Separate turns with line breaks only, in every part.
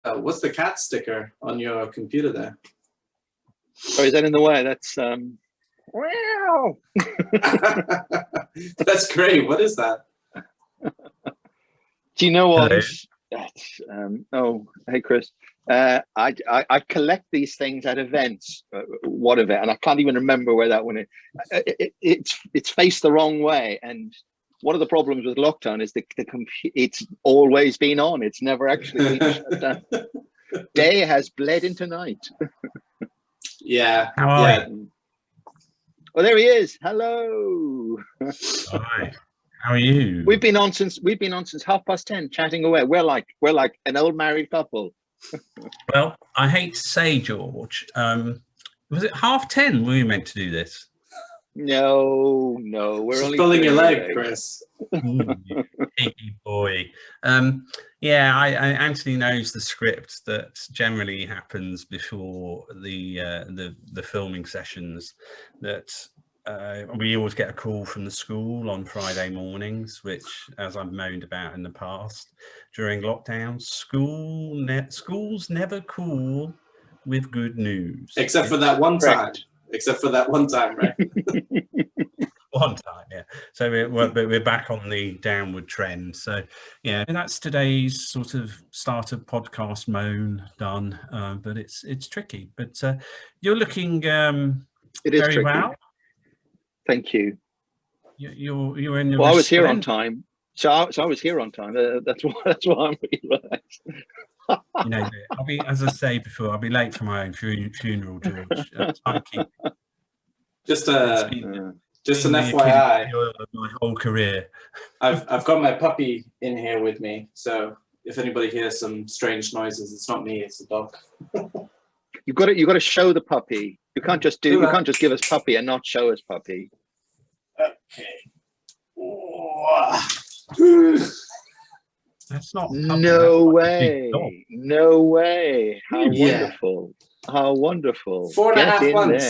What's the cat sticker on your computer there?
Or is that in the way? That's wow.
That's great. What is that?
Do you know what?
Hello.
That's, oh, hey Chris. I collect these things at events. What event? And I can't even remember where that one is. It's faced the wrong way. And one of the problems with lockdown is it's always been on. It's never actually been shut down. Day has bled into night.
Yeah.
How are
you?
Oh, there he is. Hello.
Hi. How are you?
We've been on since 10:30, chatting away. We're like an old married couple.
Well, I hate to say, George, was it 10:30 we were meant to do this?
No, we're
Just
only
pulling your leg,
late.
Chris.
Cheeky boy. Yeah, Anthony knows the script that generally happens before the filming sessions. That we always get a call from the school on Friday mornings, which, as I've moaned about in the past, during lockdown, schools never call with good news.
Except for that one time. Except for that one time, right?
One time, yeah. So we're back on the downward trend. So yeah, and that's today's sort of starter podcast moan done. But it's tricky. But you're looking
it is
very
tricky.
well.
Thank you.
You're in.
Well, I was here on time. So I was here on time. That's why I'm really relaxed.
You know, as I say before, I'll be late for my own funeral, George.
Just an FYI,
my whole career.
I've got my puppy in here with me, so if anybody hears some strange noises, it's not me, it's the dog.
You got to show the puppy. You can't just give us puppy and not show us puppy.
Okay.
That's not puppy,
no
that's
way. No way. How wonderful. How wonderful.
4.5 months.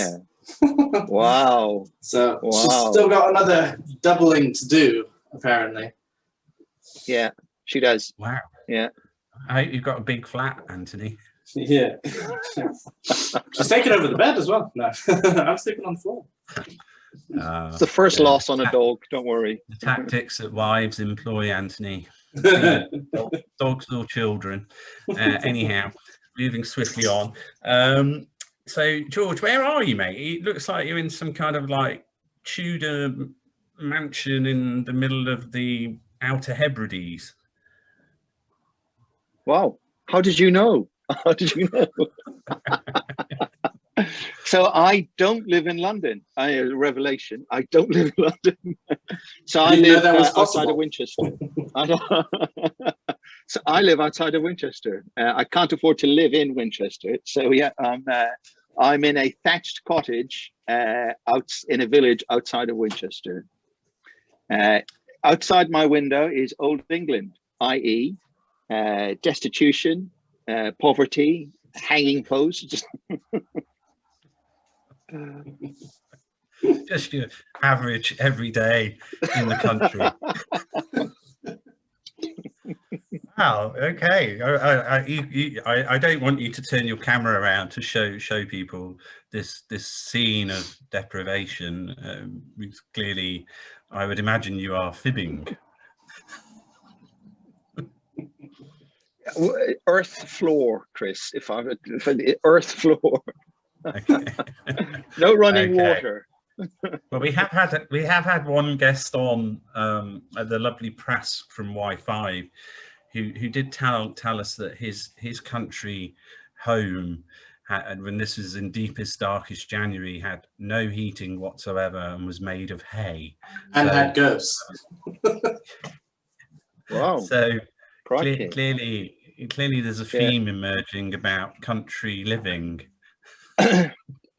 There. Wow.
So she's still got another doubling to do, apparently.
Yeah, she does.
Wow.
Yeah.
I hope you've got a big flat, Anthony.
Yeah. She's taking over the bed as well. No, I'm sleeping on the floor.
It's the first loss on a dog, don't worry.
The tactics that wives employ, Anthony. Dogs or children. Anyhow, moving swiftly on. So, George, where are you, mate? It looks like you're in some kind of like Tudor mansion in the middle of the Outer Hebrides.
Wow. How did you know? How did you know? So I don't live in London. Revelation. I don't live in London. So I live outside of Winchester. So I live outside of Winchester. I can't afford to live in Winchester. So yeah, I'm in a thatched cottage out in a village outside of Winchester. Outside my window is Old England, i.e. Destitution, poverty, hanging posts.
Just your average every day in the country. Wow. Okay. I don't want you to turn your camera around to show people this scene of deprivation. Because clearly, I would imagine you are fibbing.
Earth floor, Chris. If earth floor.
Okay.
No running water.
Well, we have had one guest on, the lovely Prask from Y5, who did tell us that his country home and when this was in deepest, darkest January, had no heating whatsoever and was made of hay
and had ghosts.
Wow.
So clearly there's a theme emerging about country living.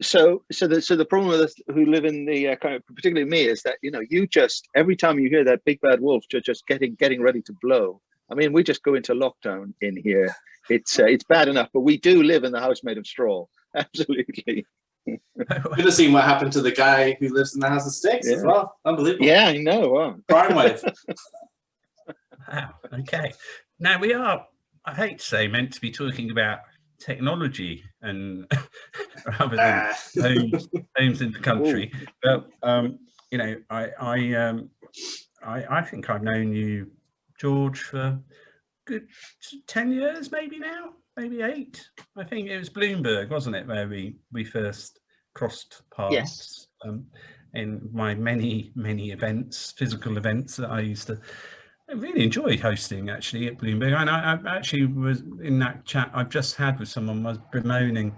So the problem with us who live in the particularly me is that you just every time you hear that big bad wolf just getting ready to blow. I mean, we just go into lockdown in here. It's bad enough, but we do live in the house made of straw. Absolutely.
You could have seen what happened to the guy who lives in the house of sticks as well. Unbelievable.
Yeah, I know. Wow.
Crime wave.
Wow. Okay. Now we are I hate to say, meant to be talking about technology and rather than homes in the country. But you know, I think I've known you, George, for good 10 years, maybe now, maybe 8. I think it was Bloomberg, wasn't it, where we first crossed paths.
Yes.
In my many events, physical events that I used to really enjoy hosting, actually, at Bloomberg. And I actually was in that chat I've just had with someone, was bemoaning,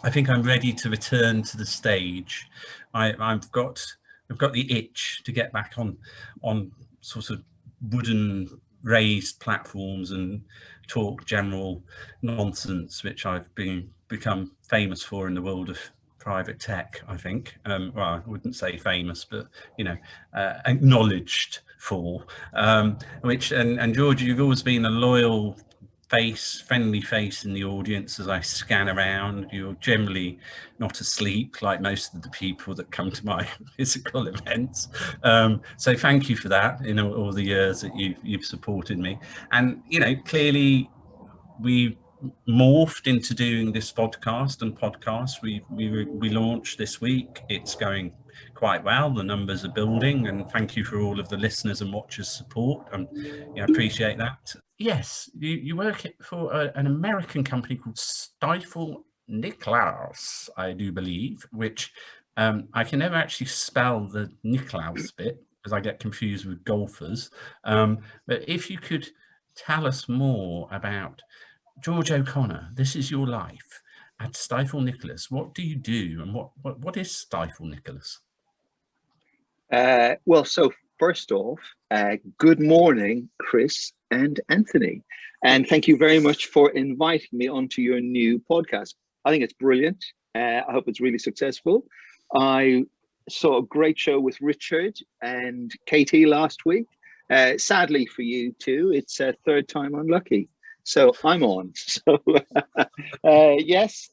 I think I'm ready to return to the stage. I've got the itch to get back on sort of wooden raised platforms and talk general nonsense, which I've become famous for in the world of private tech, I think. Well, I wouldn't say famous, but you know, acknowledged for. Which and George, you've always been a loyal friendly face in the audience as I scan around. You're generally not asleep like most of the people that come to my physical events. So thank you for that in all the years that you've supported me. And you know, clearly we morphed into doing this podcast we launched this week. It's going quite well. The numbers are building, and thank you for all of the listeners and watchers support. I appreciate that. Yes, you work for an American company called Stifel Nicolaus, I do believe, which I can never actually spell the Nicolaus bit because I get confused with golfers. But if you could tell us more about George O'Connor, this is your life at Stifel Nicolaus. What do you do, and what is Stifel Nicolaus?
Well, so first off, good morning, Chris and Anthony, and thank you very much for inviting me onto your new podcast. I think it's brilliant. I hope it's really successful. I saw a great show with Richard and Katie last week. Sadly for you too, it's a third time unlucky. So I'm on. So yes,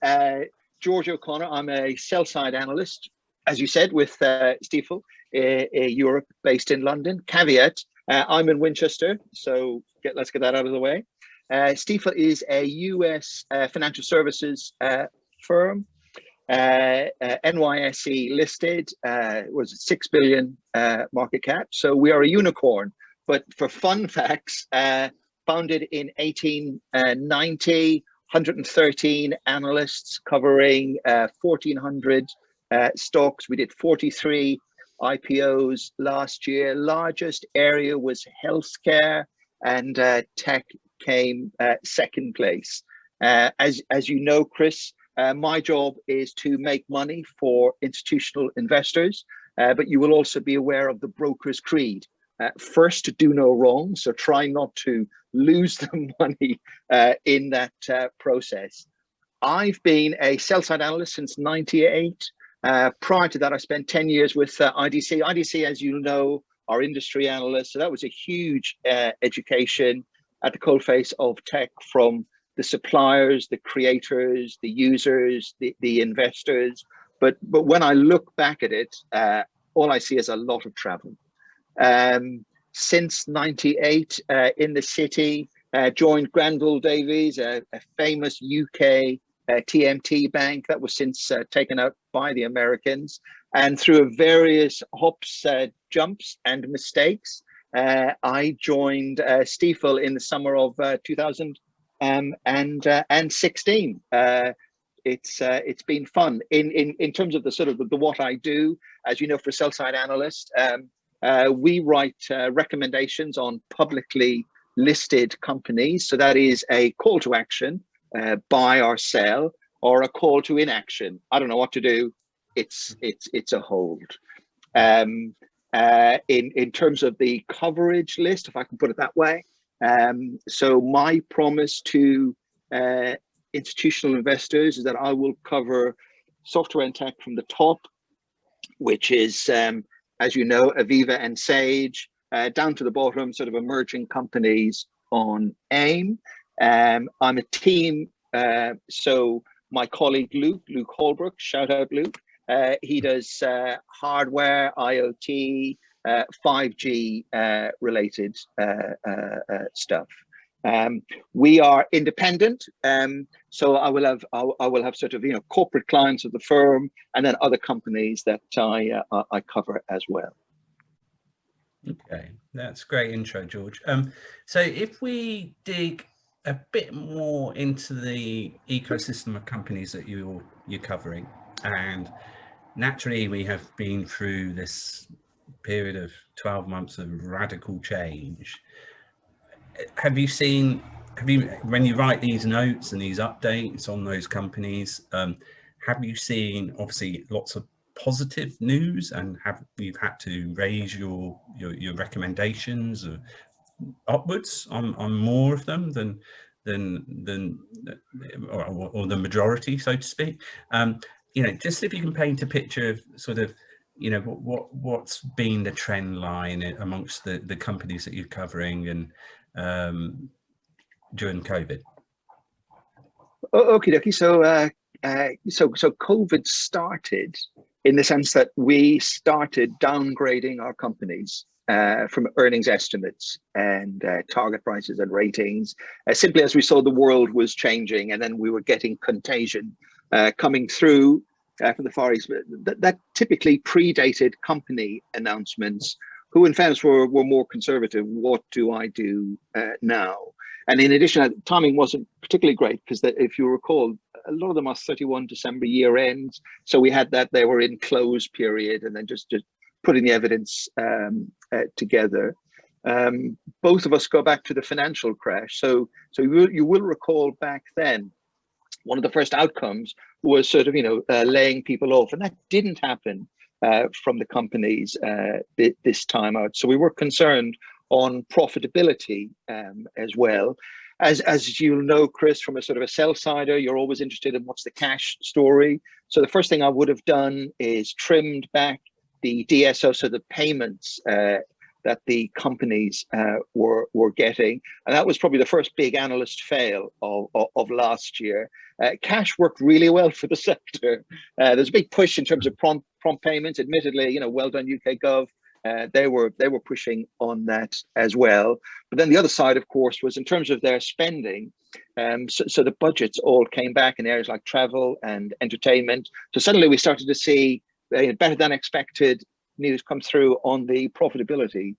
George O'Connor, I'm a sell-side analyst, as you said, with Stifel, Europe, based in London. Caveat, I'm in Winchester, so let's get that out of the way. Stifel is a US financial services firm, NYSE listed, was 6 billion market cap. So we are a unicorn. But for fun facts, founded in 1890, 113 analysts covering 1,400 stocks. We did 43 IPOs last year. Largest area was healthcare, and tech came second place. As you know, Chris, my job is to make money for institutional investors, but you will also be aware of the broker's creed. First, to do no wrong, so try not to lose the money in that process. I've been a sell-side analyst since '98. Prior to that, I spent 10 years with IDC. IDC, as you know, are industry analysts, so that was a huge education at the coalface of tech, from the suppliers, the creators, the users, the investors. But when I look back at it, all I see is a lot of travel. Since '98 in the city, joined Granville Davies, a famous UK TMT bank that was since taken out by the Americans. And through various hops, jumps and mistakes, I joined Stifel in the summer of 2016. It's been fun in terms of the sort of the what I do. As you know, for a sell-side analyst, we write recommendations on publicly listed companies. So that is a call to action, buy or sell, or a call to inaction. I don't know what to do. It's a hold. In terms of the coverage list, if I can put it that way. So my promise to institutional investors is that I will cover software and tech from the top, which is, as you know, Aviva and Sage, down to the bottom, sort of emerging companies on AIM. I'm a team, so my colleague Luke Holbrook, shout out Luke, he does hardware, IoT, 5G related stuff. We are independent, so I will have sort of, you know, corporate clients of the firm, and then other companies that I cover as well.
Okay, that's great intro, George. So if we dig a bit more into the ecosystem of companies that you're covering, and naturally we have been through this period of 12 months of radical change. Have you, when you write these notes and these updates on those companies, have you seen obviously lots of positive news, and have you had to raise your recommendations upwards on more of them than or the majority, so to speak? You know, just if you can paint a picture of sort of, you know, what's been the trend line amongst the companies that you're covering and during COVID.
Okay, dokie. So COVID started in the sense that we started downgrading our companies from earnings estimates and target prices and ratings, simply as we saw the world was changing, and then we were getting contagion coming through from the Far East. That typically predated company announcements, who in fairness were more conservative. What do I do now? And in addition, timing wasn't particularly great, because if you recall, a lot of them are 31 December year ends. So we had that, they were in close period, and then just putting the evidence together. Both of us go back to the financial crash. So you will recall back then, one of the first outcomes was sort of, you know, laying people off, and that didn't happen from the companies this time out. So we were concerned on profitability as well. As you'll know, Chris, from a sort of a sell-sider, you're always interested in what's the cash story. So the first thing I would have done is trimmed back the DSO, so the payments that the companies were getting. And that was probably the first big analyst fail of last year. Cash worked really well for the sector. There's a big push in terms of prompt payments. Admittedly, you know, well done UK Gov. They were pushing on that as well. But then the other side, of course, was in terms of their spending. So the budgets all came back in areas like travel and entertainment. So suddenly we started to see better than expected news come through on the profitability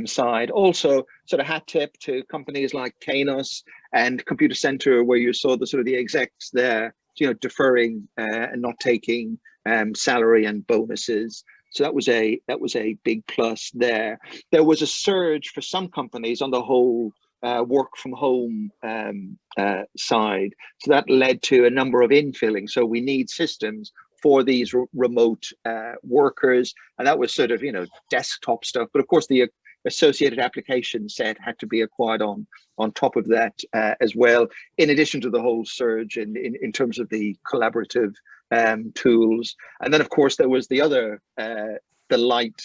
side. Also, sort of hat tip to companies like Kainos and Computer Center, where you saw the sort of the execs there, you know, deferring and not taking salary and bonuses. So that was a big plus there. There was a surge for some companies on the whole work from home side. So that led to a number of infilling. So we need systems for these remote workers, and that was sort of, you know, desktop stuff. But of course, the associated application set had to be acquired on top of that as well, in addition to the whole surge in terms of the collaborative tools. And then, of course, there was the other, the light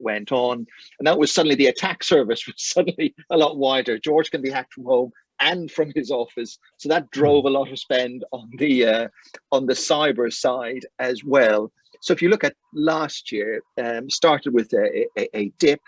went on, and that was suddenly the attack service was suddenly a lot wider. George can be hacked from home and from his office, so that drove a lot of spend on the cyber side as well. So if you look at last year, started with a dip,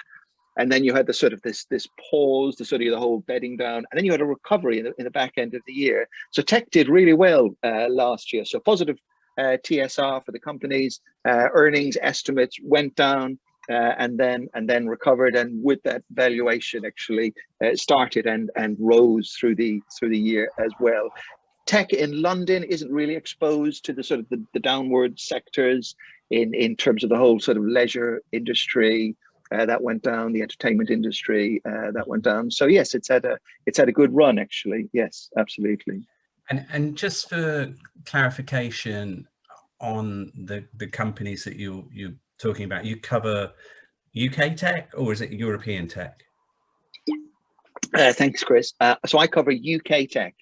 and then you had the sort of this pause, the sort of the whole bedding down, and then you had a recovery in the back end of the year. So tech did really well last year. So positive TSR for the companies, earnings estimates went down and then recovered, and with that valuation actually started and rose through the year as well. Tech in London isn't really exposed to the sort of the downward sectors in terms of the whole sort of leisure industry that went down, the entertainment industry that went down. So yes, it's had a good run actually. Yes, absolutely.
And just for clarification on the companies that you're talking about, you cover UK tech or is it European tech?
Thanks, Chris. So I cover UK tech,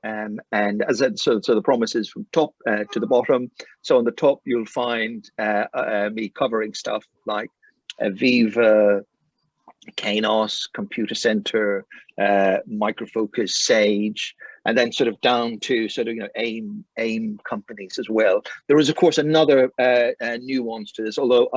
and as I said, so the promise is from top to the bottom. So on the top, you'll find me covering stuff like Viva, Kainos, Computer Center, Micro Focus, Sage. and then sort of down to sort of AIM companies as well. There is of course another nuance to this, although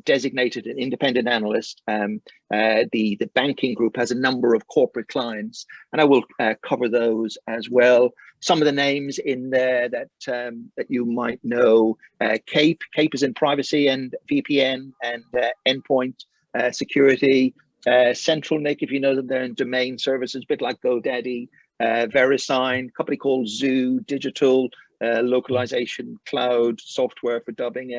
designated an independent analyst. The banking group has a number of corporate clients, and I will cover those as well. Some of the names in there that you might know: Cape is in privacy and VPN and endpoint security. CentralNic, if you know them, they're in domain services, a bit like GoDaddy. VeriSign, a company called Zoo Digital, localization cloud software for dubbing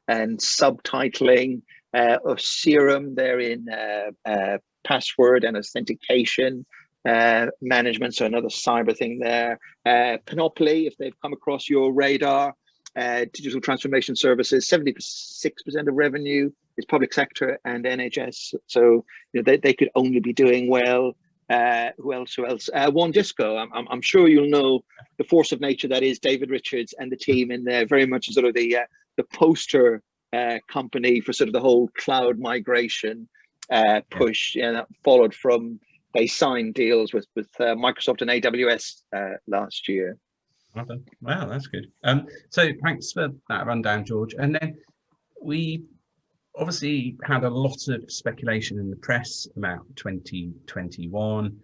and subtitling. Of Serum, they're in password and authentication management, so another cyber thing there. Panoply, if they've come across your radar, digital transformation services, 76% of revenue is public sector and NHS, so they could only be doing well. Who else? One Disco. I'm sure you'll know the force of nature that is David Richards and the team in there. Very much sort of the poster company for sort of the whole cloud migration push. Yeah, that followed from they signed deals with Microsoft and AWS last year.
Wow, that's good. So thanks for that rundown, George. And then we obviously had a lot of speculation in the press about 2021,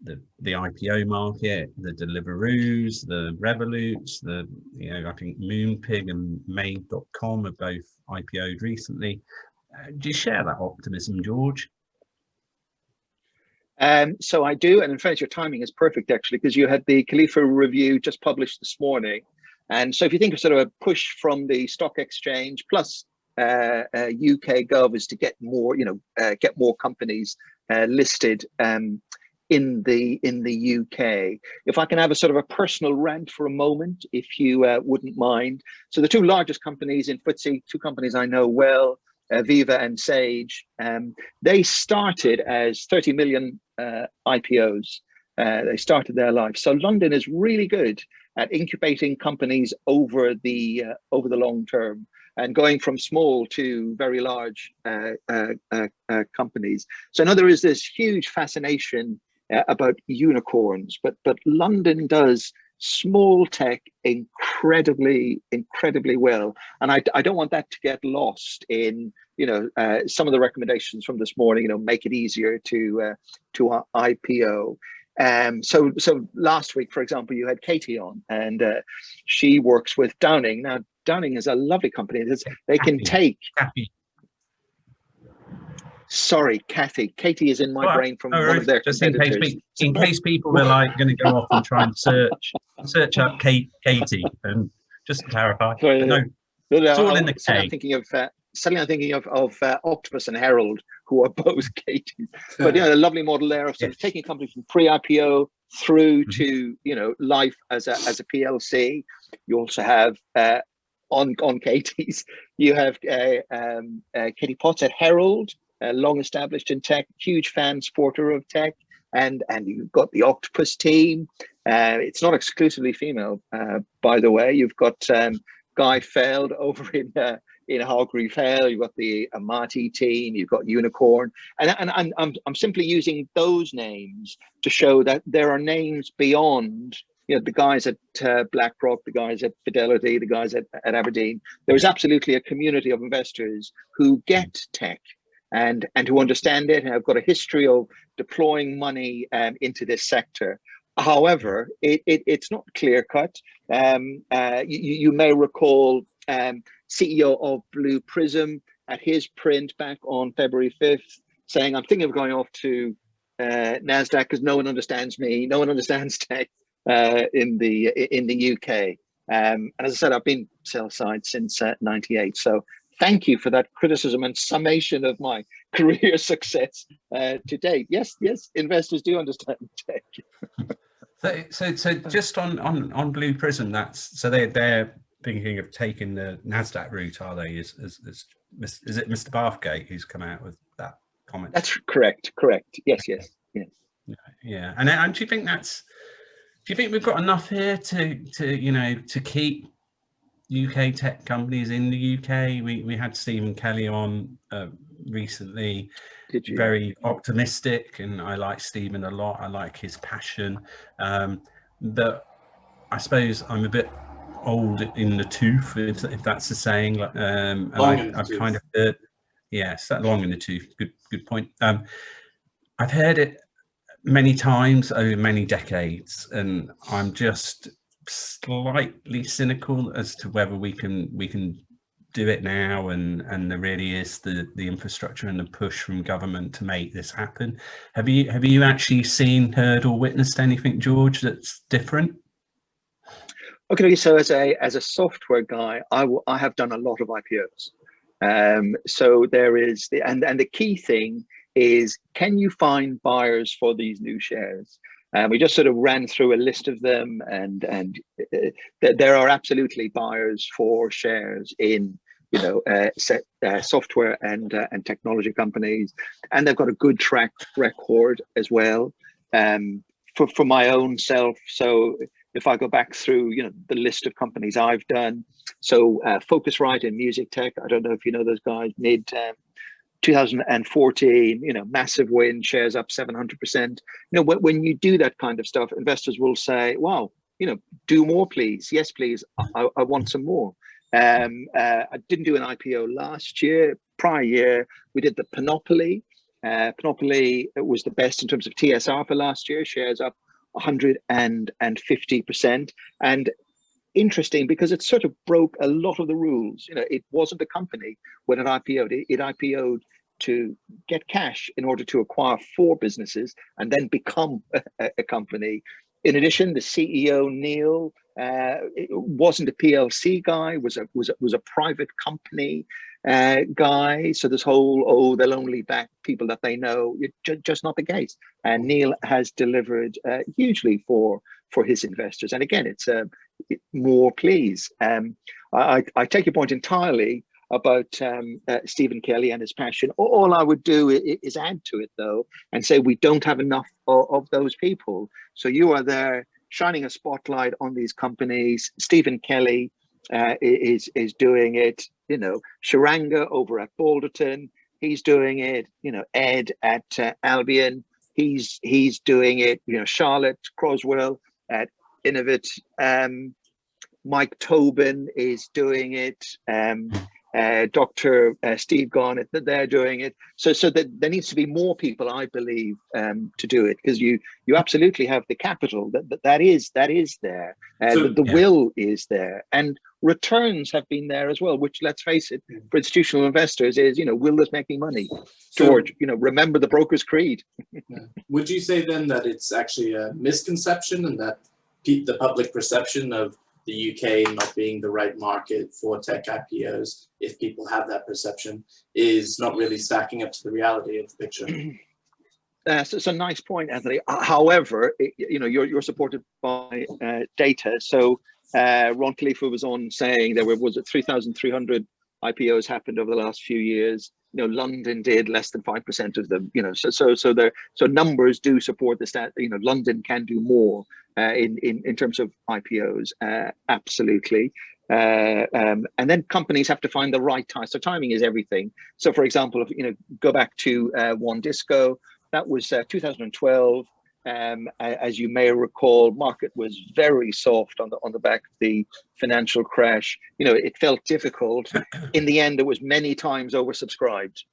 the IPO market, the Deliveroos, the Revoluts, I think Moonpig and Made.com have both IPO'd recently. Do you share that optimism, George?
So I do, and in fact your timing is perfect actually, because you had the Khalifa review just published this morning. And so if you think of sort of a push from the stock exchange plus UK Gov is to get more, get more companies listed in the UK. If I can have a sort of a personal rant for a moment, if you wouldn't mind. So the two largest companies in FTSE, two companies I know well, Viva and Sage, they started as 30 million IPOs. They started their life. So London is really good at incubating companies over the long term, and going from small to very large companies. So I know there is this huge fascination about unicorns, but London does small tech incredibly well, and I don't want that to get lost in some of the recommendations from this morning. Make it easier to IPO. So last week, for example, you had Katie on, and she works with Downing. Now, Downing is a lovely company. They can take. Sorry, Kathy. Katie is in my brain from one of their competitors.
In case people are like going to go off and try and search up Katie, and just to clarify.
Sorry,
no, it's all in the
K. I'm thinking of Octopus and Herald, who are both Katies. But a lovely model there of sort of taking a company from pre-IPO through to life as a PLC. You also have on Katie's, you have Katie Potts at Herald, long established in tech, huge fan supporter of tech, and you've got the Octopus team. It's not exclusively female, by the way. You've got Guy Feld over in Hargreave Hale. You've got the Amati team. You've got Unicorn, and I'm simply using those names to show that there are names beyond. The guys at BlackRock, the guys at Fidelity, the guys at Aberdeen. There is absolutely a community of investors who get tech and who understand it and have got a history of deploying money into this sector. However, it's not clear cut. You may recall CEO of Blue Prism at his print back on February 5th saying, I'm thinking of going off to NASDAQ because no one understands me, no one understands tech in the UK. And as I said, I've been sell side since '98. So thank you for that criticism and summation of my career success to date. Yes, investors do understand tech.
So just on Blue Prism, they're thinking of taking the NASDAQ route, are they? Is it Mr. Bathgate who's come out with that comment?
That's correct. Yes.
Yeah, and do you think do you think we've got enough here to keep UK tech companies in the UK? We had Stephen Kelly on recently.
Did you?
Very optimistic, and I like Stephen a lot. I like his passion. But I suppose I'm a bit old in the tooth, if that's the saying. And I've kind of heard, yes, that long in the tooth. Good point. I've heard it many times over many decades, and I'm just slightly cynical as to whether we can do it now, and there really is the infrastructure and the push from government to make this happen. Have you actually seen, heard, or witnessed anything, George, that's different?
Okay, so as a software guy, I have done a lot of IPOs. So there is and the key thing is, can you find buyers for these new shares? We just sort of ran through a list of them, and there are absolutely buyers for shares in, you know, software and technology companies, and they've got a good track record as well. For my own self, so if I go back through, you know, the list of companies I've done, so Focusrite in music tech, I don't know if you know those guys, mid 2014, you know, massive win, shares up 700%. You know, when you do that kind of stuff, investors will say, wow, you know, do more, please. Yes, please. I want some more. I didn't do an IPO last year. Prior year, we did the Panoply. Panoply was the best in terms of TSR for last year, shares up 150%. And interesting, because it sort of broke a lot of the rules. You know, it wasn't a company when it IPO'd. It IPO'd to get cash in order to acquire 4 businesses and then become a company. In addition, the CEO, Neil, wasn't a PLC guy, was a private company guy. So this whole, they'll only back people that they know, just not the case. And Neil has delivered hugely for his investors. And again, it's more, please. I take your point entirely about Stephen Kelly and his passion. All I would do is add to it, though, and say we don't have enough of those people. So you are there shining a spotlight on these companies. Stephen Kelly is doing it. You know, Sharanga over at Balderton, he's doing it. You know, Ed at Albion, he's doing it. You know, Charlotte Croswell at Innovate. Mike Tobin is doing it. Dr. Steve Garnett, that they're doing it. So that there needs to be more people, I believe, to do it, because you absolutely have the capital. That is there. The will is there, and returns have been there as well. Which, let's face it, for institutional investors, is, you know, will this make me money? George, you know, remember the broker's creed.
Would you say then that it's actually a misconception, and that the public perception of the UK not being the right market for tech IPOs, if people have that perception, is not really stacking up to the reality of the picture?
So it's a nice point, Anthony. However, you know, you're supported by data. So Ron Khalifa was on saying there was 3,300 IPOs happened over the last few years. You know, London did less than 5% of them. You know, so numbers do support the stat. You know, London can do more in terms of IPOs, absolutely. And then companies have to find the right time. So timing is everything. So, for example, if you know, go back to One Disco, that was 2012. As you may recall, market was very soft on the back of the financial crash. You know, it felt difficult. In the end, it was many times oversubscribed.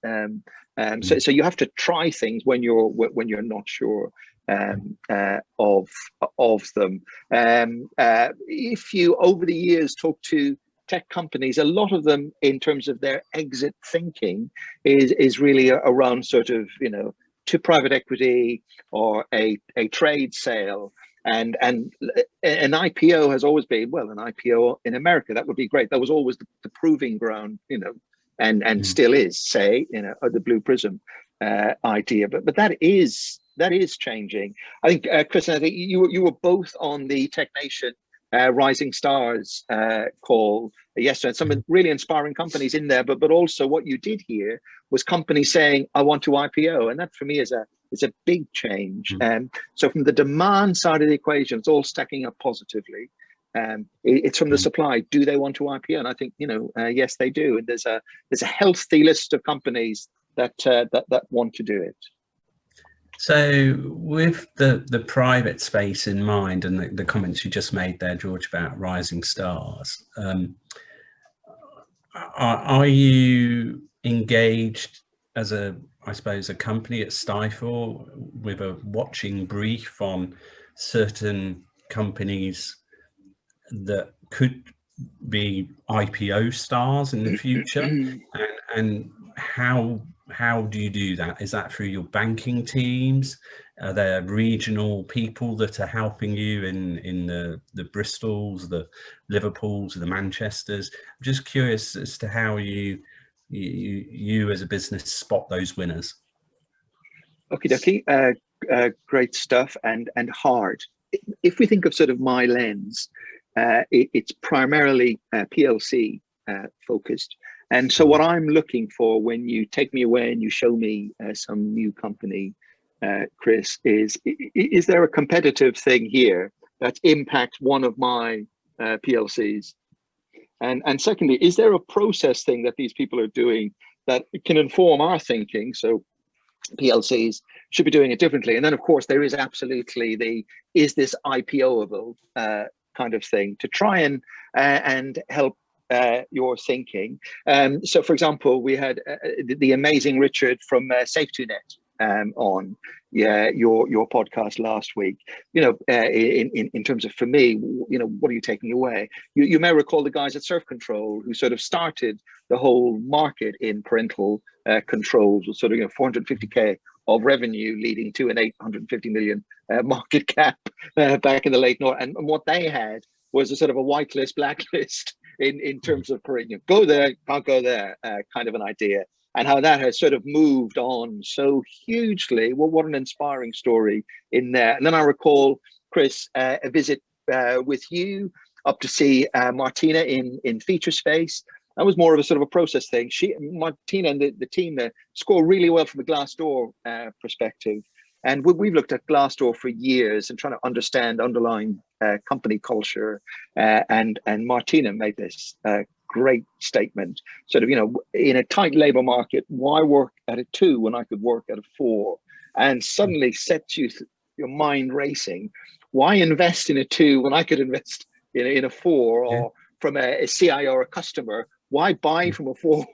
So you have to try things when you're not sure of them. If you over the years talk to tech companies, a lot of them, in terms of their exit thinking, is really around sort of, you know, to private equity or a trade sale. And an IPO has always been, well, an IPO in America, that would be great. That was always the proving ground, you know, and still is, say, you know, the Blue Prism idea. But that is changing. I think, Chris, I think you were both on the Tech Nation Rising Stars call yesterday, and some really inspiring companies in there, but also what you did here was companies saying, I want to IPO, and that for me is a big change. So from the demand side of the equation, it's all stacking up positively. It's from the supply. Do they want to IPO? And I think, you know, yes, they do. And there's a healthy list of companies that want to do it.
So with the private space in mind, and the comments you just made there, George, about rising stars, are you engaged as I suppose, a company at Stifel with a watching brief on certain companies that could be IPO stars in the future, and how do you do that? Is that through your banking teams? Are there regional people that are helping you in the Bristols, the Liverpools, the Manchesters? I'm just curious as to how you as a business spot those winners.
Okay, great stuff, and hard. If we think of sort of my lens, it's primarily PLC focused. And so what I'm looking for when you take me away and you show me some new company, Chris, is there a competitive thing here that impacts one of my PLCs? And secondly, is there a process thing that these people are doing that can inform our thinking? So PLCs should be doing it differently. And then, of course, there is absolutely is this IPO-able kind of thing to try and help your thinking. So, for example, we had the amazing Richard from SafetyNet on your podcast last week. You know, in terms of, for me, you know, what are you taking away? You may recall the guys at Surf Control who sort of started the whole market in parental controls with sort of 450k of revenue, leading to an 850 million market cap back in the late north. And what they had was a sort of a whitelist, blacklist in terms of go there, can't go there kind of an idea, and how that has sort of moved on so hugely. Well, what an inspiring story in there. And then I recall, Chris, a visit with you up to see Martina in Feature Space. That was more of a sort of a process thing. Martina and the team score really well from a Glassdoor perspective. And we've looked at Glassdoor for years and trying to understand underlying company culture. And Martina made this great statement, sort of, in a tight labor market, why work at a 2 when I could work at a 4? And suddenly sets your mind racing. Why invest in a 2 when I could invest in a 4? Or from a CIO or a customer, why buy from a 4?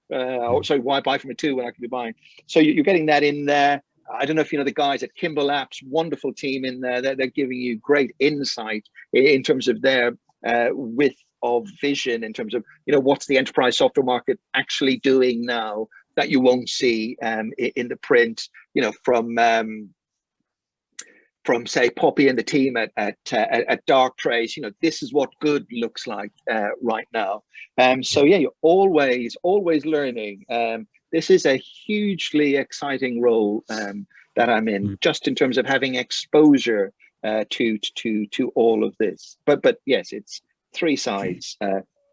Why buy from a 2 when I could be buying? So you're getting that in there. I don't know if you know the guys at Kimber Labs, wonderful team in there. They're giving you great insight in terms of their width of vision, in terms of what's the enterprise software market actually doing now that you won't see in the print. From say Poppy and the team at Darktrace, this is what good looks like right now. So yeah, you're always learning. This is a hugely exciting role that I'm in, just in terms of having exposure to all of this. But yes, it's 3 sides: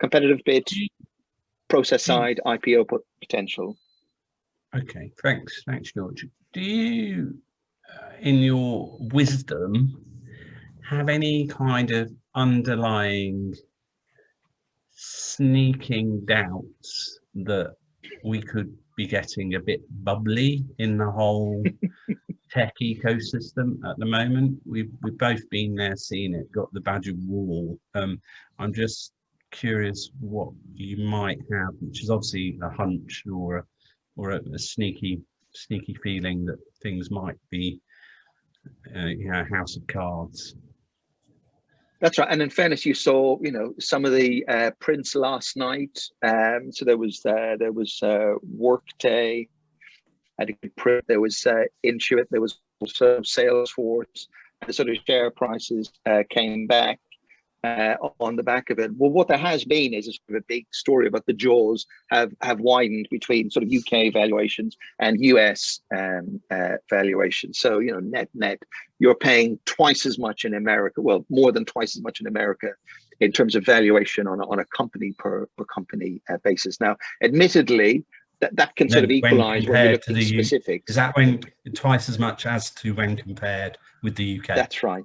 competitive bid, process side, IPO potential.
Okay, thanks, George. Do you, in your wisdom, have any kind of underlying sneaking doubts that we could be getting a bit bubbly in the whole tech ecosystem at the moment? We've both been there, seen it, got the badge of wall. I'm just curious what you might have, which is obviously a hunch or a sneaky feeling that things might be a house of cards.
That's right. And in fairness, you saw, some of the prints last night. So there was Workday, had a good print. There was Intuit. There was also Salesforce. The sort of share prices came back on the back of it. Well, what there has been is a sort of a big story about the jaws have widened between sort of UK valuations and US valuations. So, net, you're paying twice as much in America, well, more than twice as much in America in terms of valuation on a company per company basis. Now, admittedly, that can sort of equalize when you look at specifics.
Is that when twice as much as to when compared with the UK?
That's right.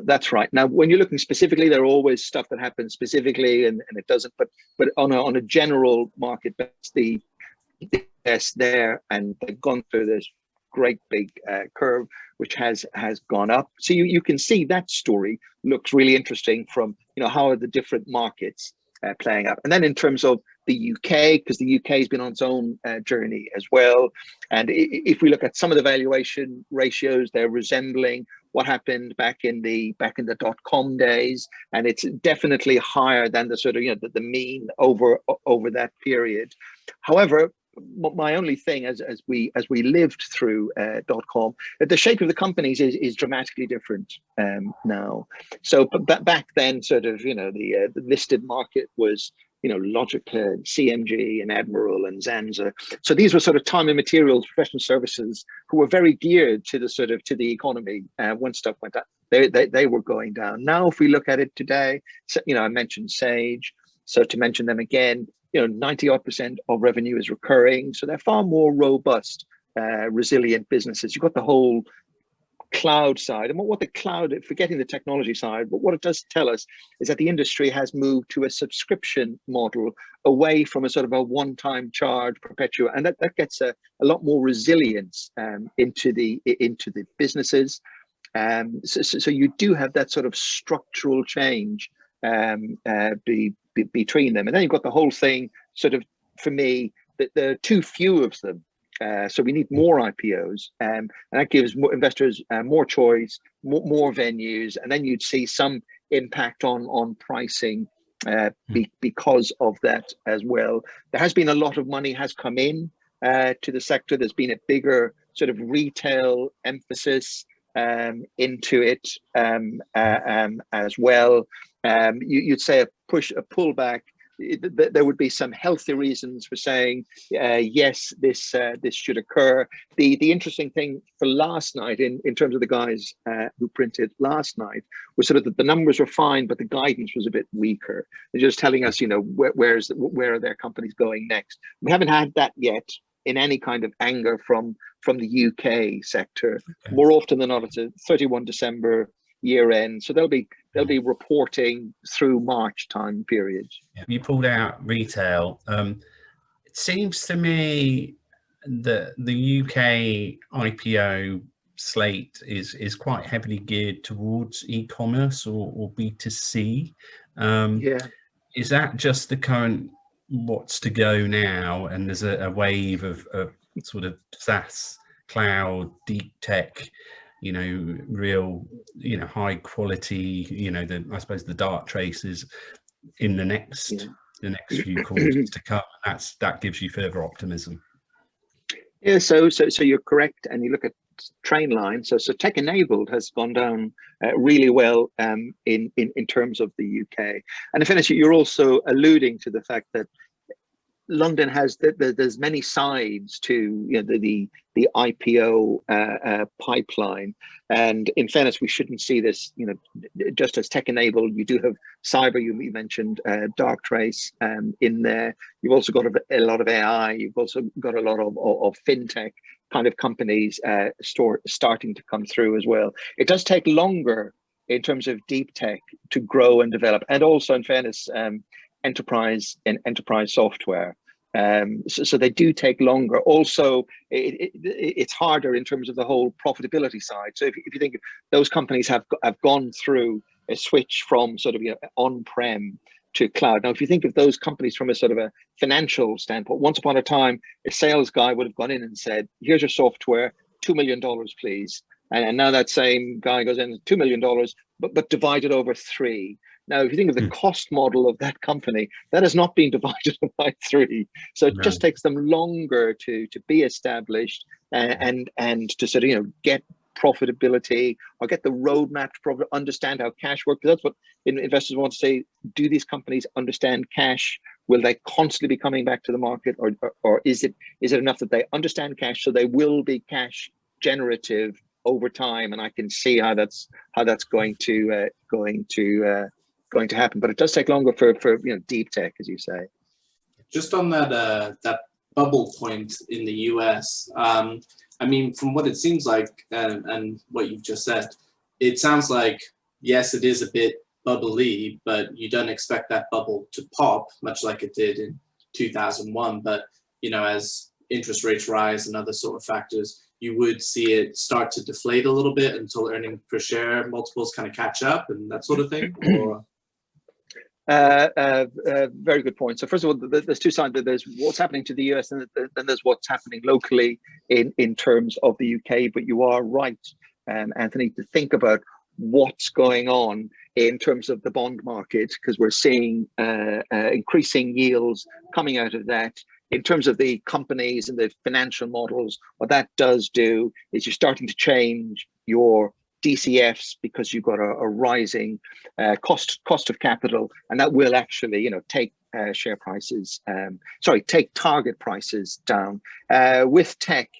That's right. Now, when you're looking specifically, there are always stuff that happens specifically, and it doesn't. But on a general market, the yes, there, and they've gone through this great big curve, which has gone up. So you can see that story looks really interesting from, how are the different markets playing up. And then in terms of the UK, because the UK has been on its own journey as well. And if we look at some of the valuation ratios, they're resembling what happened back in the .com days, and it's definitely higher than the sort of the mean over that period. However, my only thing as we lived through .com, the shape of the companies is dramatically different now. So back then, sort of the listed market was Logica, CMG, and Admiral, and Zanza. So these were sort of time and materials, professional services, who were very geared to the economy. When stuff went up, they were going down. Now, if we look at it today, so, I mentioned Sage. So to mention them again, 90% of revenue is recurring. So they're far more robust, resilient businesses. You've got the whole cloud side, and what the cloud, forgetting the technology side, but what it does tell us is that the industry has moved to a subscription model, away from a sort of a one-time charge perpetual, and that gets a lot more resilience into the businesses. So you do have that sort of structural change between them, and then you've got the whole thing sort of, for me, that there are too few of them. So we need more IPOs, and that gives more investors more choice, more venues, and then you'd see some impact on pricing because of that as well. There has been a lot of money has come in to the sector. There's been a bigger sort of retail emphasis into it as well. You'd say a pullback. There would be some healthy reasons for saying yes, this should occur. The interesting thing for last night, in terms of the guys who printed last night, was sort of that the numbers were fine, but the guidance was a bit weaker. They're just telling us, where are their companies going next. We haven't had that yet in any kind of anger from the UK sector. Okay. More often than not, it's a 31 December year end, so they'll be reporting through March time periods.
You pulled out retail. It seems to me that the UK IPO slate is quite heavily geared towards e-commerce or B2C. Is that just the current what's to go now, and there's a wave of sort of SaaS, cloud, deep tech, real, high quality, I suppose the Darktrace is in the next few quarters to come. That gives you further optimism.
Yeah, so you're correct, and you look at Trainline. So tech enabled has gone down really well in terms of the UK. And in fairness, you're also alluding to the fact that London has there's many sides to the IPO pipeline, and in fairness, we shouldn't see this just as tech enabled. You do have cyber. You mentioned Darktrace in there. You've also got a lot of AI. You've also got a lot of fintech kind of companies starting to come through as well. It does take longer in terms of deep tech to grow and develop, and also in fairness, enterprise software. So they do take longer. Also, it's harder in terms of the whole profitability side. So if you think those companies have gone through a switch from sort of on-prem to cloud. Now, if you think of those companies from a sort of a financial standpoint, once upon a time, a sales guy would have gone in and said, "Here's your software, $2 million, please." And now that same guy goes in, $2 million, but divided over 3. Now, if you think of the cost model of that company, that has not been divided by 3. So it just takes them longer to be established and to sort of, get profitability or get the roadmap to understand how cash works. That's what investors want to say. Do these companies understand cash? Will they constantly be coming back to the market, or is it enough that they understand cash so they will be cash generative over time? And I can see how that's going to happen, but it does take longer for deep tech, as you say.
Just on that bubble point in the US, I mean, from what it seems like and what you've just said, it sounds like, yes, it is a bit bubbly, but you don't expect that bubble to pop, much like it did in 2001. But as interest rates rise and other sort of factors, you would see it start to deflate a little bit until earning per share multiples kind of catch up and that sort of thing? Or
very good point. So first of all, there's two sides. There's what's happening to the US, and then there's what's happening locally in terms of the UK. But you are right, Anthony, to think about what's going on in terms of the bond market, because we're seeing increasing yields coming out of that. In terms of the companies and the financial models, what that does do is you're starting to change your DCFs because you've got a rising cost of capital, and that will actually, take share prices, take target prices down. With tech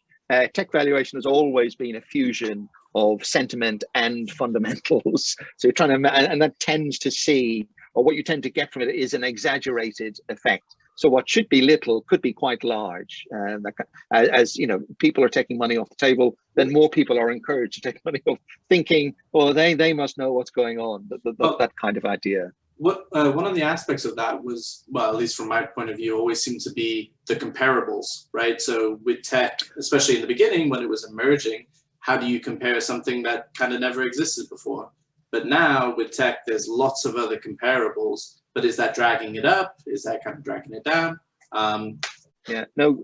valuation has always been a fusion of sentiment and fundamentals. So you're trying to, and that tends to see, or what you tend to get from it is an exaggerated effect. So what should be little could be quite large. As people are taking money off the table, then more people are encouraged to take money off, thinking, "Oh, they must know what's going on." That kind of idea.
What one of the aspects of that was, well, at least from my point of view, always seemed to be the comparables, right? So with tech, especially in the beginning when it was emerging, how do you compare something that kind of never existed before? But now with tech, there's lots of other comparables. But is that dragging it up? Is that kind of dragging it down?
Yeah, no,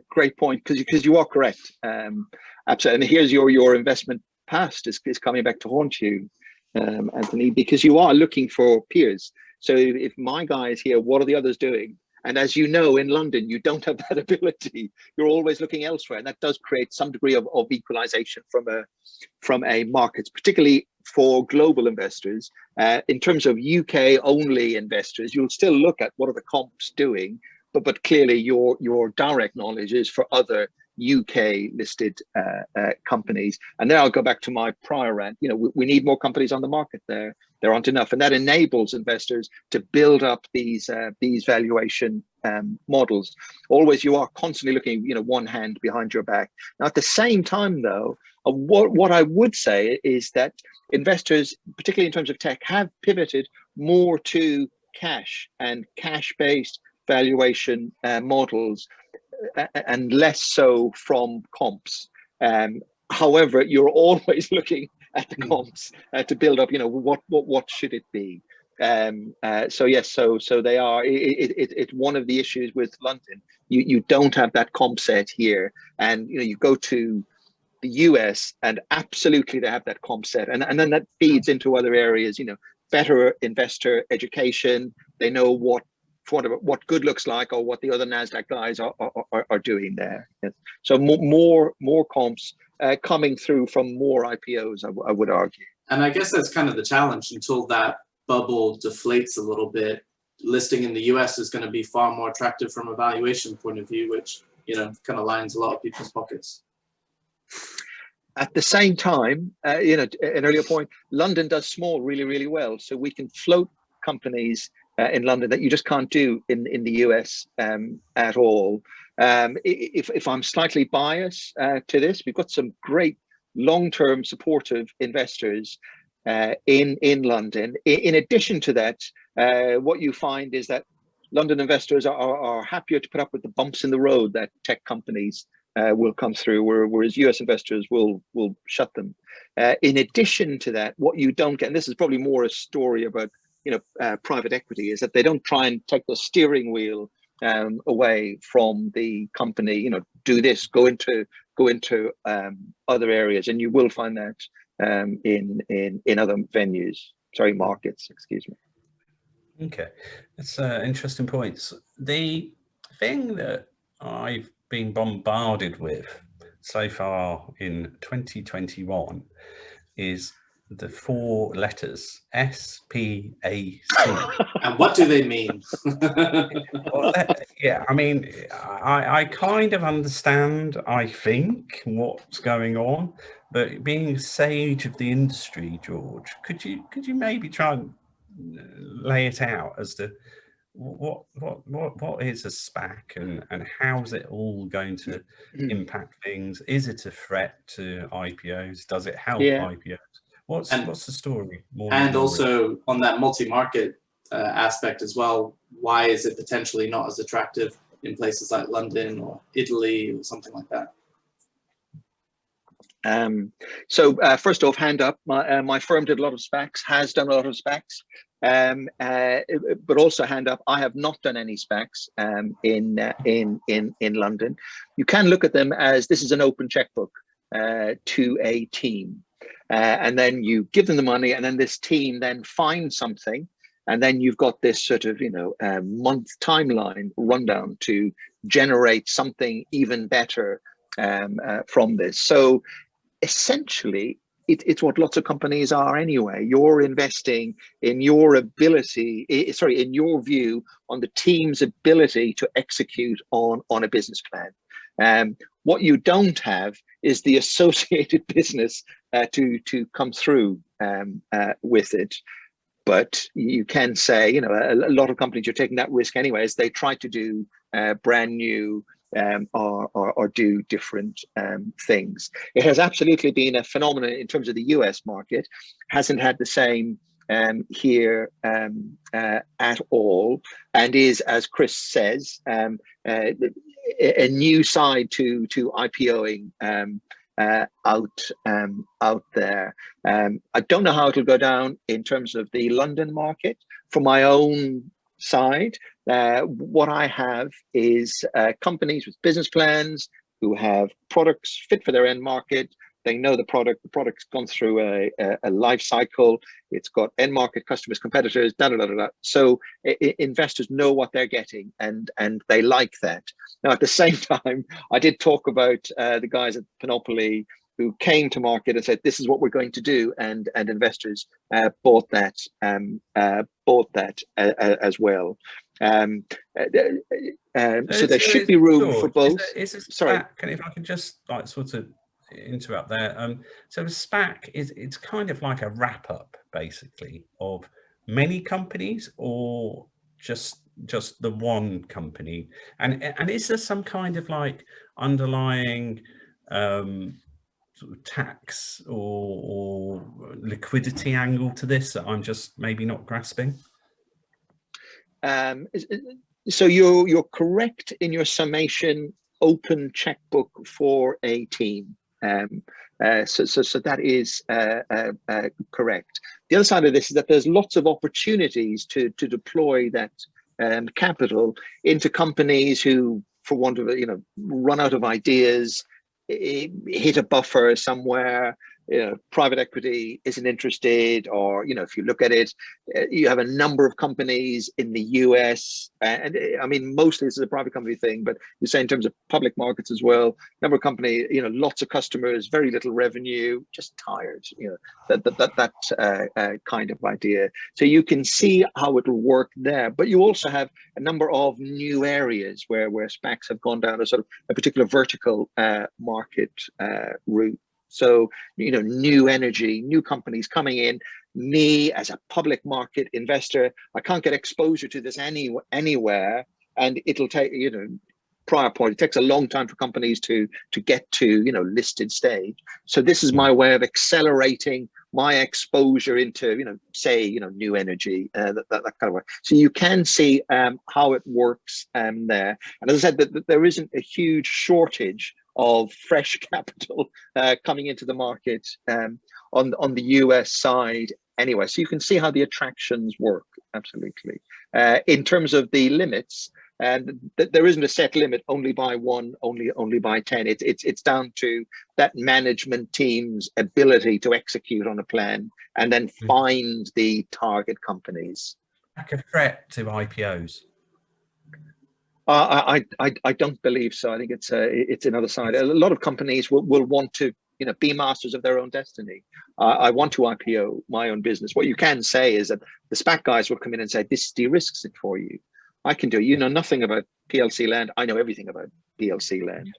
great point, because you are correct. Absolutely, and here's your investment past is coming back to haunt you, Anthony, because you are looking for peers. So if my guy is here, what are the others doing? And as you know, in London, you don't have that ability. You're always looking elsewhere, and that does create some degree of equalization from a market, particularly for global investors. In terms of UK only investors, you'll still look at what are the comps doing, but clearly your direct knowledge is for other UK listed companies. And there I'll go back to my prior rant. We need more companies on the market. There aren't enough, and that enables investors to build up these valuation models. Always, you are constantly looking, one hand behind your back. Now, at the same time, though, what I would say is that investors, particularly in terms of tech, have pivoted more to cash and cash-based valuation models, and less so from comps. However, you're always looking at the comps to build up, what should it be? So yes, so they are. It's one of the issues with London. You don't have that comp set here, and you go to the US, and absolutely they have that comp set, and then that feeds into other areas. Better investor education. They know what good looks like, or what the other NASDAQ guys are doing there. Yes. So more comps coming through from more IPOs, I would argue.
And I guess that's kind of the challenge. Until that bubble deflates a little bit, listing in the US is going to be far more attractive from a valuation point of view, which kind of lines a lot of people's pockets.
At the same time, an earlier point, London does small really, really well. So we can float companies in London that you just can't do in the US at all. If I'm slightly biased to this, we've got some great long-term supportive investors in London. In addition to that, what you find is that London investors are happier to put up with the bumps in the road that tech companies will come through, whereas US investors will shut them. In addition to that, what you don't get, and this is probably more a story about private equity, is that they don't try and take the steering wheel away from the company. Do this, go into other areas, and you will find that in other venues. Sorry, markets. Excuse me.
Okay, that's interesting points. The thing that I've been bombarded with so far in 2021 is the 4 letters SPAC.
And what do they mean?
Well, yeah, I mean, I kind of understand, I think, what's going on, but being a sage of the industry, George, could you maybe try and lay it out as to what is a SPAC, and how is it all going to impact things? Is it a threat to IPOs? Does it help IPOs? What's the story?
And also on that multi-market aspect as well, why is it potentially not as attractive in places like London or Italy or something like that?
So first off, hand up. My firm did a lot of SPACs, has done a lot of SPACs, but also hand up. I have not done any SPACs in London. You can look at them as this is an open checkbook to a team, and then you give them the money, and then this team then finds something, and then you've got this sort of month timeline rundown to generate something even better from this. So essentially, it's what lots of companies are anyway. You're investing in your ability, in your view on the team's ability to execute on a business plan. What you don't have is the associated business to come through with it. But you can say, a lot of companies are taking that risk anyway, as they try to do brand new or do different things. It has absolutely been a phenomenon in terms of the US market. Hasn't had the same here at all, and is, as Chris says, a new side to IPOing out there. I don't know how it'll go down in terms of the London market. For my own side, what I have is companies with business plans who have products fit for their end market. They know the product's gone through a life cycle. It's got end market customers, competitors, So investors know what they're getting, and they like that. Now, at the same time, I did talk about the guys at Panoply who came to market and said, this is what we're going to do. And investors bought that as well. So there should be room for both.
Sorry, if I could just sort of interrupt there. So the SPAC it's kind of like a wrap up, basically, of many companies, or just the one company, and is there some kind of underlying sort of tax or liquidity angle to this that I'm just maybe not grasping?
So you're correct in your summation. Open checkbook for a team. So that is correct. The other side of this is that there's lots of opportunities to deploy that capital into companies who, for want of run out of ideas, hit a buffer somewhere. Private equity isn't interested, or if you look at it, you have a number of companies in the US, and I mean mostly this is a private company thing, but you say in terms of public markets as well, number of company, lots of customers, very little revenue, just tired, that kind of idea. So you can see how it'll work there, but you also have a number of new areas where SPACs have gone down a sort of a particular vertical market route. So, new energy, new companies coming in. Me as a public market investor, I can't get exposure to this anywhere, and it'll take, prior point, it takes a long time for companies to get to, listed stage. So this is my way of accelerating my exposure into, say, new energy, that kind of way. So you can see how it works there. And as I said, that there isn't a huge shortage of fresh capital coming into the market on the US side anyway. So you can see how the attractions work, absolutely. In terms of the limits, there isn't a set limit, only by 1, only by 10. It's down to that management team's ability to execute on a plan and then find the target companies.
Like a threat to IPOs?
I don't believe so. I think it's another side. A lot of companies will want to be masters of their own destiny. I want to IPO my own business. What you can say is that the SPAC guys will come in and say, this de-risks it for you. I can do it. You know nothing about PLC land. I know everything about PLC land.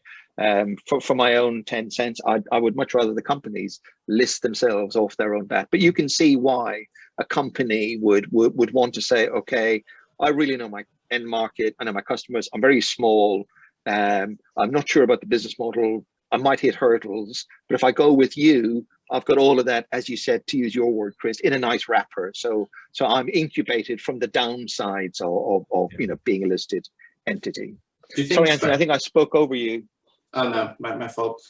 For my own 10 cents, I would much rather the companies list themselves off their own bat. But you can see why a company would want to say, okay, I really know my end market. I know my customers. I'm very small. I'm not sure about the business model. I might hit hurdles, but if I go with you, I've got all of that, as you said, to use your word, Chris, in a nice wrapper. So I'm incubated from the downsides of being a listed entity.
Do you think
Sorry, Anthony, I think I spoke over you.
Oh no, my fault.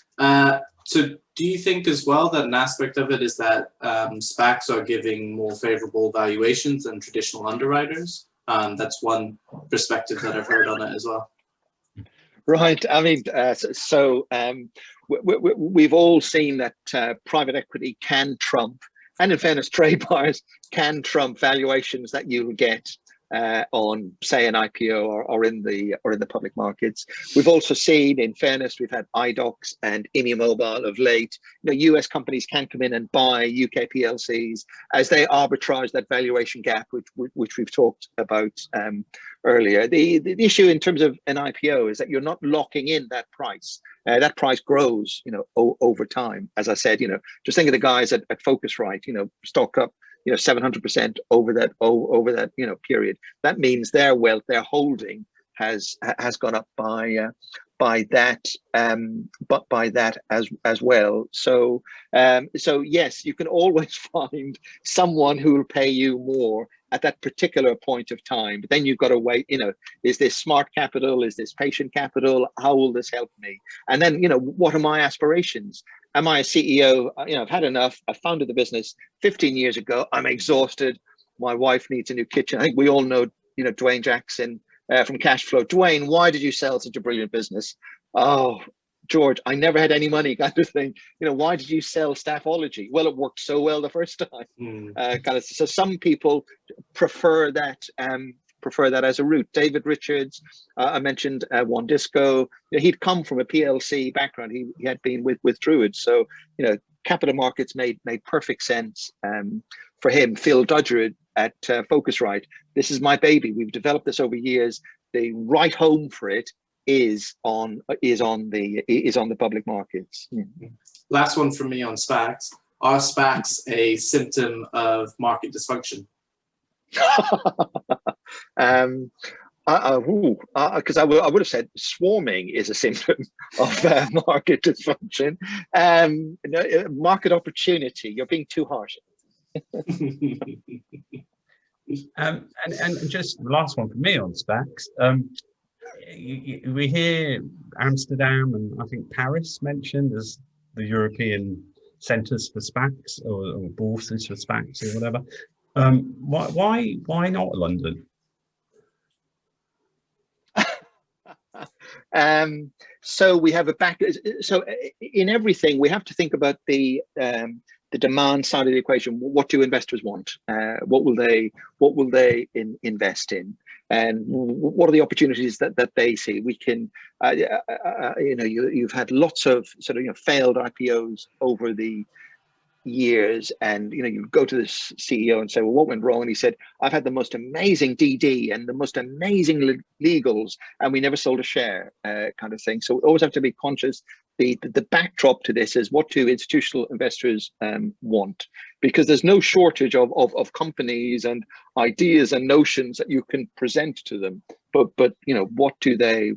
So do you think as well that an aspect of it is that SPACs are giving more favorable valuations than traditional underwriters? That's one perspective that I've heard on it as well.
Right. I mean, we've all seen that private equity can trump, and in fairness, trade buyers can trump valuations that you'll get on, say, an IPO or in the public markets. We've also seen, in fairness, we've had iDocs and Immobile of late. US companies can come in and buy UK PLCs as they arbitrage that valuation gap, which we've talked about earlier. The issue in terms of an IPO is that you're not locking in that price. That price grows, over time. As I said, just think of the guys at Focusrite, stock up 700% over that period. That means their wealth, their holding has gone up by that as well. So yes, you can always find someone who will pay you more at that particular point of time, but then you've got to wait. Is this smart capital? Is this patient capital? How will this help me? And then what are my aspirations? Am I a CEO? I've had enough. I founded the business 15 years ago. I'm exhausted. My wife needs a new kitchen. I think we all know, Dwayne Jackson from Cashflow. Dwayne, why did you sell such a brilliant business? Oh, George, I never had any money, kind of thing. Why did you sell Staffology? Well, it worked so well the first time. So some people prefer that as a route. David Richards, I mentioned Wandisco. He'd come from a PLC background. He had been with Druid. So, capital markets made perfect sense for him. Phil Dodgered at Focusrite. This is my baby. We've developed this over years. The right home for it is on the public markets.
Last one from me on SPACs. Are SPACs a symptom of market dysfunction?
Because I would have said swarming is a symptom of market dysfunction. Market opportunity. You're being too harsh.
And just the last one for me on SPACs. We hear Amsterdam and I think Paris mentioned as the European centres for SPACs or bourses for SPACs or whatever. Why not London?
So we have so in everything we have to think about the demand side of the equation. What do investors want? What will they invest in? And what are the opportunities that they see? We can, you've had lots of sort of failed IPOs over the years, and you go to the CEO and say, well, what went wrong? And he said, I've had the most amazing DD and the most amazing legals, and we never sold a share, kind of thing. So we always have to be conscious. The backdrop to this is, what do institutional investors want? Because there's no shortage of companies and ideas and notions that you can present to them. But what do they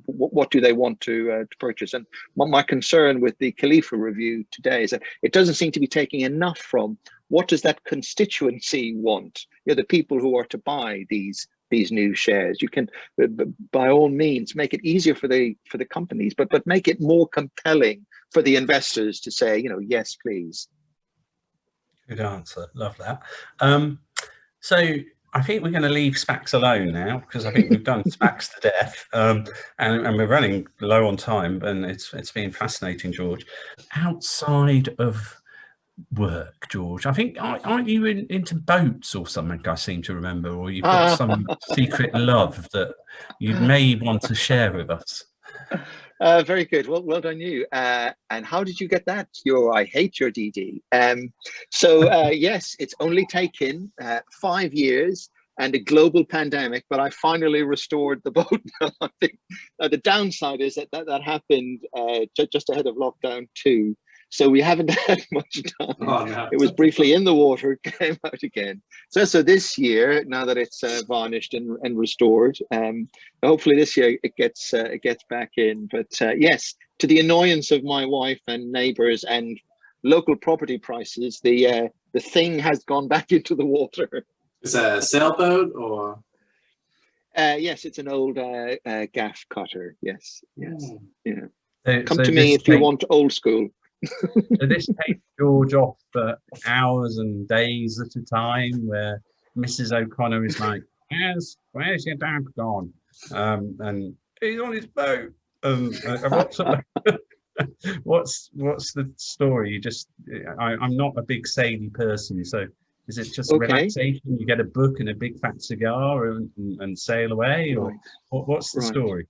want to purchase? And my concern with the Khalifa review today is that it doesn't seem to be taking enough from what does that constituency want? The people who are to buy these new shares. You can, by all means, make it easier for the companies, but make it more compelling for the investors to say, yes, please.
Good answer. Love that. So I think we're going to leave SPACs alone now, because I think we've done SPACs to death, and we're running low on time. And it's been fascinating, George. Outside of work, George, I think aren't you into boats or something? I seem to remember, or you've got some secret love that you may want to share with us.
Very good. Well done you. And how did you get that? I hate your DD. Yes, it's only taken 5 years and a global pandemic, but I finally restored the boat. I think the downside is that happened just ahead of lockdown 2. So we haven't had much time.
Oh, no.
It was briefly in the water, came out again. So this year, now that it's varnished and restored, hopefully this year it gets back in. But yes, to the annoyance of my wife and neighbours and local property prices, the thing has gone back into the water.
Is that a sailboat or?
Yes, it's an old gaff cutter. Yes, yes,
Mm.
yeah. Come to me if you want old school.
So this takes George off for hours and days at a time, where Mrs. O'Connor is like, where's your dad gone? And he's on his boat. What's the story? You just, I'm not a big saily person, so is it just
Okay.
relaxation? You get a book and a big fat cigar and sail away, or
Right.
what's the
Right.
story?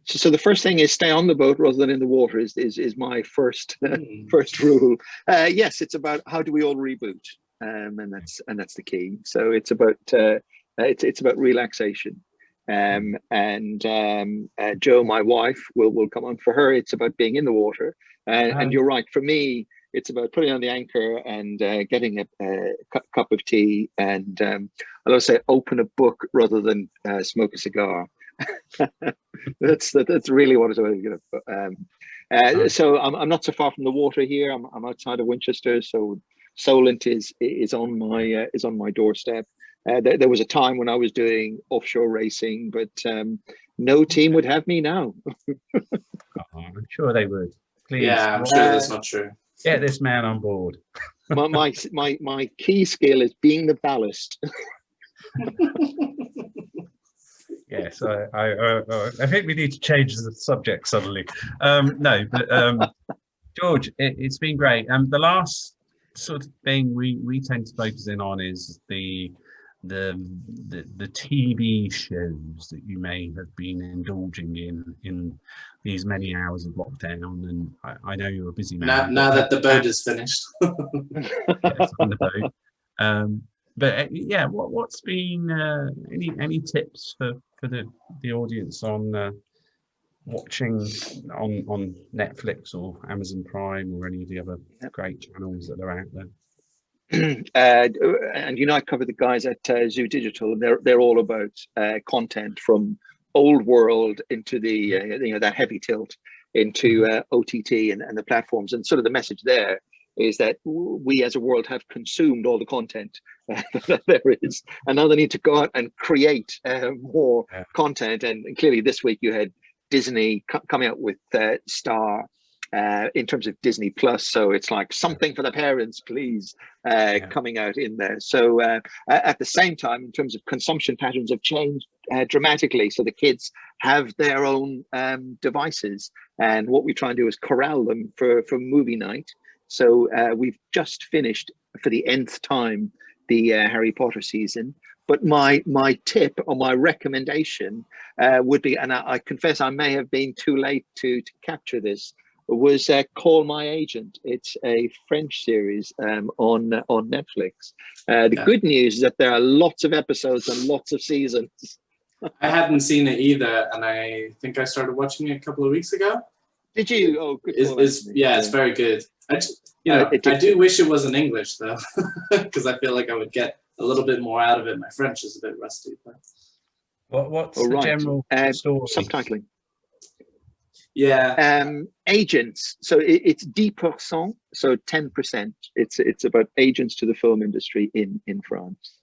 So the first thing is stay on the boat rather than in the water is my first
Mm.
first rule. Yes, it's about how do we all reboot, and that's the key. So it's about it's about relaxation, and Joe, my wife, will come on. For her, it's about being in the water, and you're right. For me, it's about putting on the anchor and getting a cup of tea, and I love to say open a book rather than smoke a cigar. that's really what it's about. So I'm not so far from the water here. I'm outside of Winchester, so Solent is on my doorstep. There was a time when I was doing offshore racing, but no team would have me now.
I'm sure they would. Please,
Yeah, I'm sure that's not true.
get this man on board.
my key skill is being the ballast.
Yes, I think we need to change the subject suddenly. No, but George, it's been great. The last sort of thing we tend to focus in on is the TV shows that you may have been indulging in these many hours of lockdown. And I know you're a busy man.
Now that the boat is finished.
Yes, on the boat. But yeah, what's been any tips for the audience on watching on Netflix or Amazon Prime or any of the other great channels that are out there?
And I cover the guys at Zoo Digital. They're all about content from old world into the that heavy tilt into OTT and the platforms. And sort of the message there is that we as a world have consumed all the content that there is, and now they need to go out and create more content. And clearly this week you had Disney coming out with Star in terms of Disney Plus, so it's like something for the parents, please, coming out in there. So at the same time, in terms of consumption patterns have changed dramatically. So the kids have their own devices, and what we try and do is corral them for movie night. So we've just finished for the nth time the Harry Potter season. But my tip or my recommendation would be, and I confess I may have been too late to capture this, was Call My Agent. It's a French series on Netflix. The good news is that there are lots of episodes and lots of seasons.
I hadn't seen it either, and I think I started watching it a couple of weeks ago.
Did you? Oh, good.
It's very good. I do wish it was in English though, because I feel like I would get a little bit more out of it. My French is a bit rusty. But
what's the general story?
Subtitling.
Yeah.
Agents. So it's 10%. So 10%. It's about agents to the film industry in France.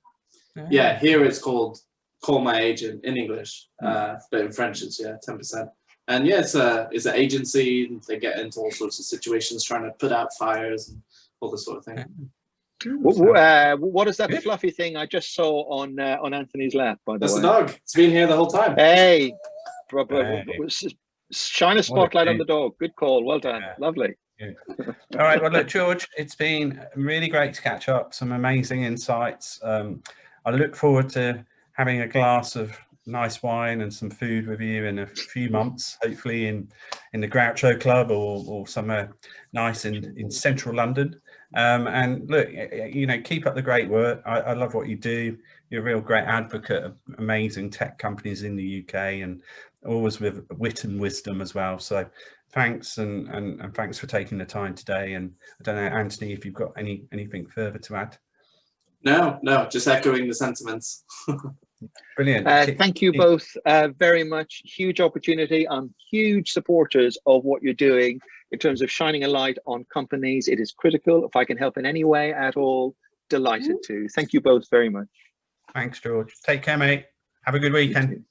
Yeah, here it's called Call My Agent in English, but in French it's 10%. And yeah, it's an agency. They get into all sorts of situations, trying to put out fires and all this sort of thing.
What is that fluffy thing I just saw on Anthony's lap? By the way,
that's the dog. It's been here the whole time.
Hey, shine a spotlight on the dog. Good call. Well done. Lovely.
All right. Well, look, George, it's been really great to catch up. Some amazing insights. I look forward to having a glass of nice wine and some food with you in a few months, hopefully in the Groucho Club or somewhere nice in central London. And look, keep up the great work. I love what you do. You're a real great advocate of amazing tech companies in the UK, and always with wit and wisdom as well. So thanks, and thanks for taking the time today. And I don't know, Anthony, if you've got anything further to add.
No, just echoing the sentiments.
Brilliant.
Thank you both very much. Huge opportunity. I'm huge supporters of what you're doing in terms of shining a light on companies. It is critical. If I can help in any way at all, delighted to. Thank you both very much.
Thanks, George. Take care, mate. Have a good weekend.